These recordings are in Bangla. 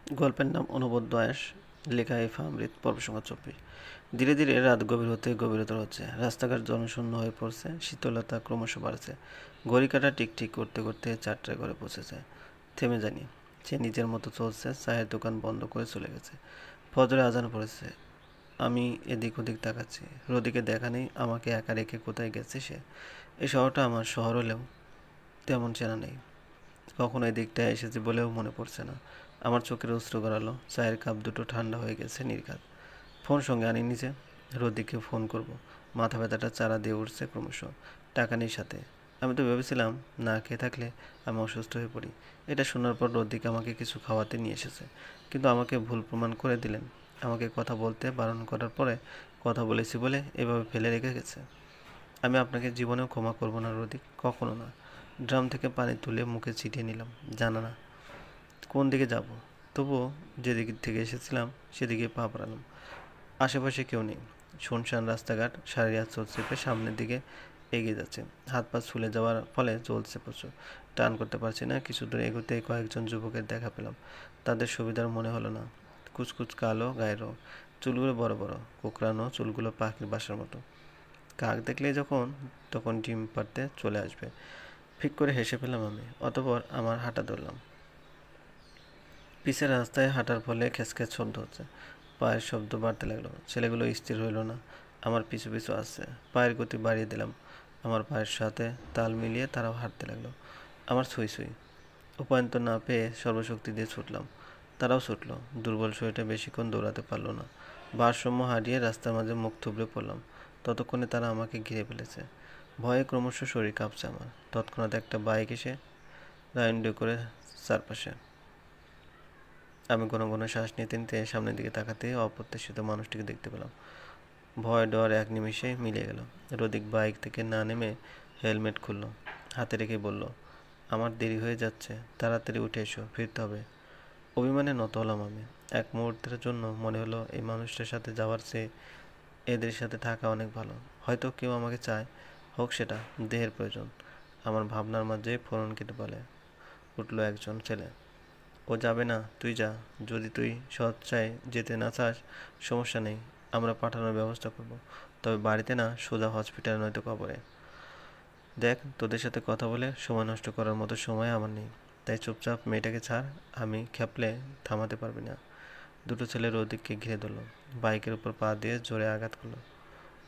গল্পের নাম অনবদ্য আয়াস, লেখা এফা অমৃত, পর্ব সংখ্যা 24। ধীরে ধীরে রাত গভীর হতে গভীরতর হচ্ছে। রাস্তাঘাট জনশূন্য হয়ে পড়ছে, শীতলতা ক্রমশ বাড়ছে। ঘড়ি কাঁটা টিকটিক করতে করতে 4টার ঘরে পৌঁছেছে। থেমে যায়নি, সে নিজের মতো চলছে। চায়ের দোকান বন্ধ করে চলে গেছে। ফজরে আজান পড়েছে। আমি এদিক ওদিক তাকাচ্ছি, রোদিকে দেখা নেই। আমাকে একা রেখে কোথায় গেছে সে? এই শহরটা আমার শহর হলেও তেমন চেনা নেই। কখনো এদিকটায় এসেছি বলেও মনে পড়ছে না। আমার চোখের অশ্রু গড়ালো। চায়ের কাপ দুটো ঠান্ডা হয়ে গেছে নির্ঘাত। ফোন সঙ্গে আনি নিজে, রোদিকে ফোন করব। মাথা ব্যথাটা চারা দিয়ে উঠছে ক্রমশ। টাকা নেই সাথে। আমি তো ভেবেছিলাম না খেয়ে থাকলে আমি অসুস্থ হয়ে পড়ি। এটা শোনার পর রোদিক আমাকে কিছু খাওয়াতে নিয়ে এসেছে, কিন্তু আমাকে ভুল প্রমাণ করে দিলেন। আমাকে কথা বলতে বারণ করার পরে কথা বলেছি বলে এভাবে ফেলে রেখে গেছে। আমি আপনাকে জীবনেও ক্ষমা করব না রোদিক, কখনো না। ড্রাম থেকে পানি তুলে মুখে ছিটিয়ে নিলাম। জানা না কোন দিকে যাব, তবুও যেদিক থেকে এসেছিলাম সেদিকে পা বাড়ালাম। আশেপাশে কেউ নেই। শুনশান রাস্তাঘাট। সারি হাত চোখ চেপে সামনের দিকে এগিয়ে যাচ্ছে। হাত পা ছুলে যাওয়ার ফলে চলছে প্রচুর। টান করতে পারছি না। কিছু দূর এগোতে কয়েকজন যুবকের দেখা পেলাম। তাদের সুবিধার মনে হলো না। কুচকুচ কালো গায়ের রং, চুলগুলো বড় বড়, কোঁকড়ানো চুলগুলো পাখির বাসার মতো। কাক দেখলেই যখন তখন ডিম পাড়তে চলে আসবে। ফিক করে হেসে ফেললাম আমি। অতঃপর আমার হাঁটা ধরলাম। পিচের রাস্তায় হাঁটার ফলে খেসখেস শব্দ হচ্ছে। পায়ের শব্দ বাড়তে লাগলো। ছেলেগুলো স্থির হইল না, আমার পিছু পিছু আসছে। পায়ের গতি বাড়িয়ে দিলাম। আমার পায়ের সাথে তাল মিলিয়ে তারাও হাঁটতে লাগলো। আমার ছুঁই ছুঁই। উপায়ন্তর না পেয়ে সর্বশক্তি দিয়ে ছুটলাম। তারাও ছুটলো। দুর্বল শরীরটা বেশিক্ষণ দৌড়াতে পারলো না। ভারসাম্য হারিয়ে রাস্তার মাঝে মুখ থুবড়ে পড়লাম। ততক্ষণে তারা আমাকে ঘিরে ফেলেছে। ভয়ে ক্রমশ শরীর কাঁপছে আমার। তৎক্ষণাৎ একটা বাইক এসে রাউন্ডে করে চারপাশে। আমি ঘন ঘন শ্বাস নিতে নিতে সামনের দিকে তাকাতে অপ্রত্যাশিত মানুষটিকে দেখতে পেলাম। ভয় ডর এক নিমিষে মিলিয়ে গেল। রদিক বাইক থেকে না নেমে হেলমেট খুলল, হাতে রেখে বলল, আমার দেরি হয়ে যাচ্ছে, তাড়াতাড়ি উঠে এসো, ফিরতে হবে। অভিমানে নত হলাম আমি। এক মুহূর্তের জন্য মনে হলো এই মানুষটার সাথে যাওয়ার চেয়ে এদের সাথে থাকা অনেক ভালো। হয়তো কেউ আমাকে চায়, হোক সেটা দেহের প্রয়োজন। আমার ভাবনার মাঝে ফোড়ন কেটে বলে উঠল একজন ছেলে, ও যাবে না, তুই যা। যদি তুই স্বেচ্ছায় যেতে না চাস সমস্যা নেই, আমরা পাঠানোর ব্যবস্থা করব। তবে বাড়িতে না, সোজা হসপিটালে নয়তো কবরে। দেখ, তোদের সাথে কথা বলে সময় নষ্ট করার মতো সময় আমার নেই। তাই চুপচাপ মেয়েটাকে ছাড়। আমি খেপলে থামাতে পারবি না। দুটো ছেলে রৌদিককে ঘিরে ধরল। বাইকের উপর পা দিয়ে জোরে আঘাত করলো।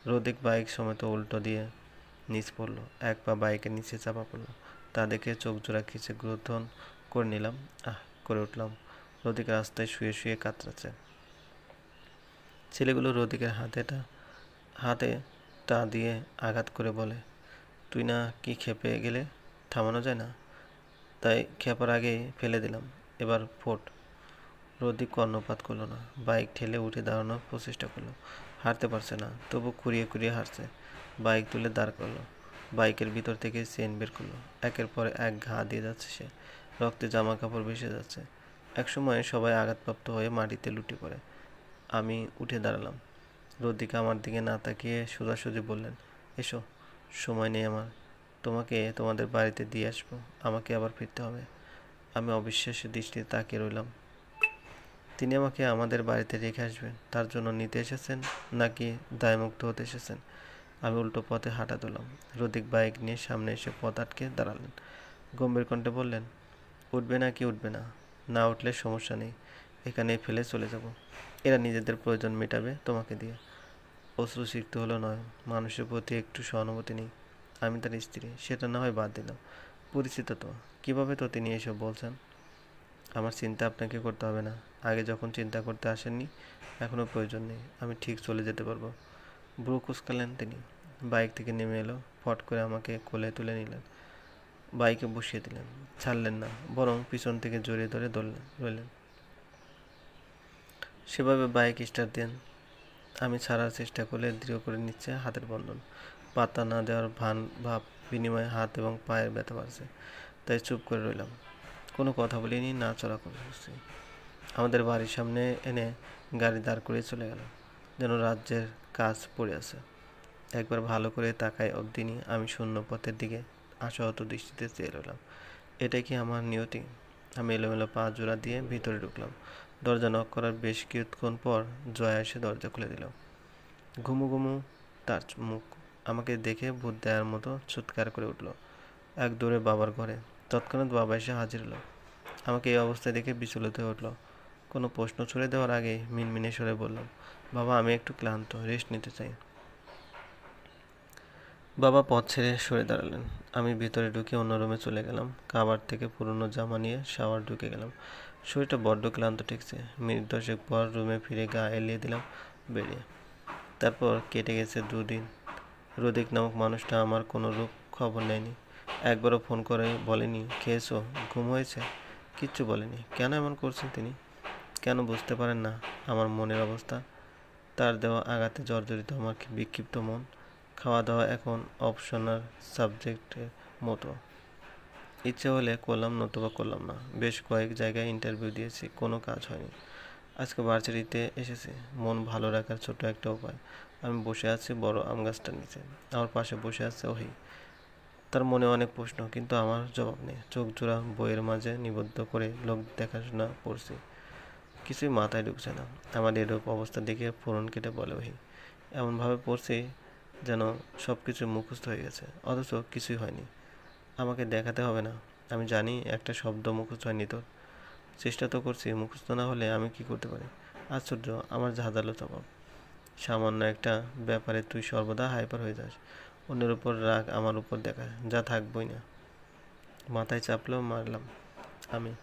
রৌদিক বাইক সমেত উল্টো দিয়ে নিচ পড়ল। এক পা বাইকের নিচে চাপা পড়ল। তা দেখে চোখ জোড়া খিচে গ্রথন করে নিলাম। আহ করে উঠলাম। রৌদিক রাস্তায় শুয়ে শুয়ে কাতরাচ্ছে। ছেলেগুলো রৌদিকের হাতে টা দিয়ে আঘাত করে বলে, তুই না কি খেপে গেলে, থামানো যায় না? তাই খেপার আগেই ফেলে দিলাম। এবার ফোট। রৌদিক কর্ণপাত করলো না। বাইক ঠেলে উঠে দাঁড়ানোর প্রচেষ্টা করলো। হাঁটতে পারছে না, তবু খুঁড়িয়ে খুঁড়িয়ে হাঁটছে। বাইক তুলে দাঁড় করলো। বাইকের ভিতর থেকে চেন বের করলো। একের পর এক ঘা দিয়ে যাচ্ছে সে। রক্তে জামা কাপড় ভেসে যাচ্ছে। একসময় সবাই আঘাতপ্রাপ্ত হয়ে মাটিতে লুটিয়ে পড়ে। আমি উঠে দাঁড়ালাম। রদ্রিকা আমার দিকে না তাকিয়ে সোজাসুজি বললেন, এসো, সময় নেই আমার। তোমাকে তোমাদের বাড়িতে দিয়ে আসবো, আমাকে আবার ফিরতে হবে। আমি অবিশ্বাস্য দৃষ্টিতে তাকিয়ে রইলাম। তিনি আমাকে আমাদের বাড়িতে রেখে আসবেন, তার জন্য নিতে এসেছেন নাকি দায়মুক্ত হতে এসেছেন? আমি উল্টো পথে হাঁটা দিলাম। রদিক বাইক নিয়ে সামনে এসে পথ আটকে দাঁড়ালেন। গম্ভীর কণ্ঠে বললেন, উঠবে না কি উঠবে না? না উঠলে সমস্যা নেই, এখানেই ফেলে চলে যাব। এরা নিজেদের প্রয়োজন মেটাবে তোমাকে দিয়ে। অশ্রুসিক্ত হলো নয়, মানুষের প্রতি একটু সহানুভূতি নেই। আমি তার স্ত্রী, সেটা না হয় বাদ দিলাম। পরিচিত তো, কিভাবে তো তিনি এসব বলছেন? আমার চিন্তা আপনাকে করতে হবে না। আগে যখন চিন্তা করতে আসেননি, এখনও প্রয়োজন নেই। আমি ঠিক চলে যেতে পারবো। ভ্রু কুঁচকালেন তিনি। বাইক থেকে নেমে এলো। ফট করে আমাকে কোলে তুলে নিলেন। বাইকে বসিয়ে দিলেন। ছাড়লেন না, বরং পিছন থেকে জড়িয়ে ধরে রইলেন। সেভাবে বাইক স্টার্ট দেন। আমি ছাড়ার চেষ্টা করলে দৃঢ় করে নিচ্ছে হাতের বন্ধন। পাত্তা না দেওয়ার ভাব বিনিময়ে হাত এবং পায়ের ব্যথা বাড়ছে। তাই চুপ করে রইলাম। কোনো কথা বলিনি, না চলা করছি। আমাদের বাড়ির সামনে এনে গাড়ি দাঁড় করিয়ে চলে গেল, যেন রাজ্যের কাজ পড়ে আছে। একবার ভালো করে তাকায় অবধিনি আমি শূন্য পথের দিকে আশাহত দৃষ্টিতে চেয়ে রইলাম। এটাই কি আমার নিয়তি? আমি এলোমেলো পা জোড়া দিয়ে ভিতরে ঢুকলাম। দরজা নক করার বেশ কিছুক্ষণ পর জয়া এসে দরজা খুলে দিল। ঘুমু ঘুমু তার মুখ। আমাকে দেখে ভূত দেওয়ার মতো চিৎকার করে উঠল। এক দৌড়ে বাবার ঘরে। তৎক্ষণাৎ বাবা এসে হাজির হলো। আমাকে এই অবস্থায় দেখে বিচলিত হয়ে উঠল। কোনো প্রশ্ন ছুড়ে দেওয়ার আগেই মিনমিনে স্বরে বললাম, বাবা আমি একটু ক্লান্ত, রেস্ট নিতে চাই। বাবা পথ ছেড়ে সরে দাঁড়ালেন। আমি ভিতরে ঢুকে অন্য রুমে চলে গেলাম। কাবার থেকে পুরনো জামা নিয়ে শাওয়ার ঢুকে গেলাম। শরীরটা বড্ড ক্লান্ত ঠেকছে। মিনিট 10 পর রুমে ফিরে গা এলিয়ে দিলাম বেরিয়ে। তারপর কেটে গেছে 2 দিন। রোদিক নামক মানুষটা আমার কোনো রূপ খবর নেয়নি। একবারও ফোন করে বলেনি খেয়েছো, ঘুম হয়েছে, কিচ্ছু বলেনি। কেন এমন করছেন তিনি? কেন বুঝতে পারেন না আমার মনের অবস্থা? তার দেওয়া আঘাতে জর্জরিত আমার বিক্ষিপ্ত মন। খাওয়া দাওয়া এখন অপশনাল সাবজেক্টের মতো। ইচ্ছে হলে করলাম, নতুবা করলাম না। বেশ কয়েক জায়গায় ইন্টারভিউ দিয়েছি, কোনো কাজ হয়নি। আজকে ভার্সিটিতে এসেছি মন ভালো রাখার ছোট একটা উপায়। আমি বসে আছি বড় আম গাছটার নিচে। আমার পাশে বসে আছে ওহি। তার মনে অনেক প্রশ্ন, কিন্তু আমার জবাব নেই। চোখ জোড়া বইয়ের মাঝে নিবদ্ধ করে লোক দেখাশোনা পড়ছি। কিছুই মাথায় ঢুকছে না। আমার এরূপ অবস্থা দেখে ফোড়ন কেটে বলে ওহি, এমনভাবে পড়ছি যেন সব কিছু মুখস্থ হয়ে গেছে, অথচ কিছুই হয়নি। আমাকে দেখাতে হবে না। আমি জানি একটা শব্দ মুখস্থ হয়নি তোর। চেষ্টা তো করছি, মুখস্থ না হলে আমি কি করতে পারি? আশ্চর্য, আমার ঝাঁঝালো স্বভাব। সামান্য একটা ব্যাপারে তুই সর্বদা হাইপার হয়ে যাস। অন্যের উপর রাগ আমার উপর দেখা, যা থাকবই না। মাথায় চাপলেও মারলাম আমি।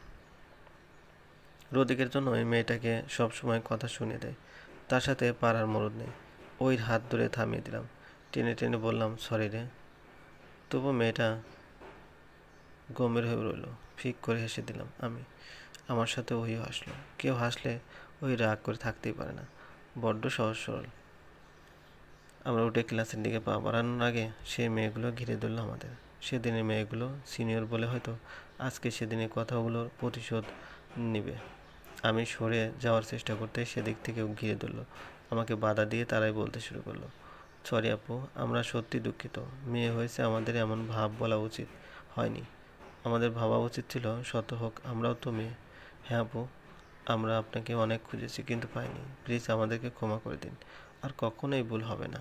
রোদিকের জন্য ওই মেয়েটাকে সবসময় কথা শুনিয়ে দেয়। তার সাথে পারার মরদ নেই। ওই হাত ধরে থামিয়ে দিলাম। টেনে টেনে বললাম, সরি রে। তবু মেয়েটা গম্ভীর হয়ে রইল। ফিক করে হেসে দিলাম আমি। আমার সাথে ওহিও হাসলো। কেউ হাসলে ওই রাগ করে থাকতেই পারে না। বড্ড সহজ সরল। আমরা উঠে ক্লাসের দিকে পা বাড়ানোর আগে সেই মেয়েগুলো ঘিরে ধরল আমাদের। সেদিনের মেয়েগুলো সিনিয়র বলে হয়তো আজকে সেদিনের কথাগুলোর প্রতিশোধ নিবে। আমি সরে যাওয়ার চেষ্টা করতে সেদিক থেকেও ঘিরে ধরল। আমাকে বাধা দিয়ে তারাই বলতে শুরু করলো, সরি আপু, আমরা সত্যি দুঃখিত। মেয়ে হয়েছে আমাদের এমন ভাব বলা উচিত হয়নি। আমাদের ভাবা উচিত ছিল শত হোক আমরাও তো মেয়ে। হ্যাঁ আপু, আমরা আপনাকে অনেক খুঁজেছি কিন্তু পাইনি। প্লিজ আমাদেরকে ক্ষমা করে দিন। আর কখনোই ভুল হবে না।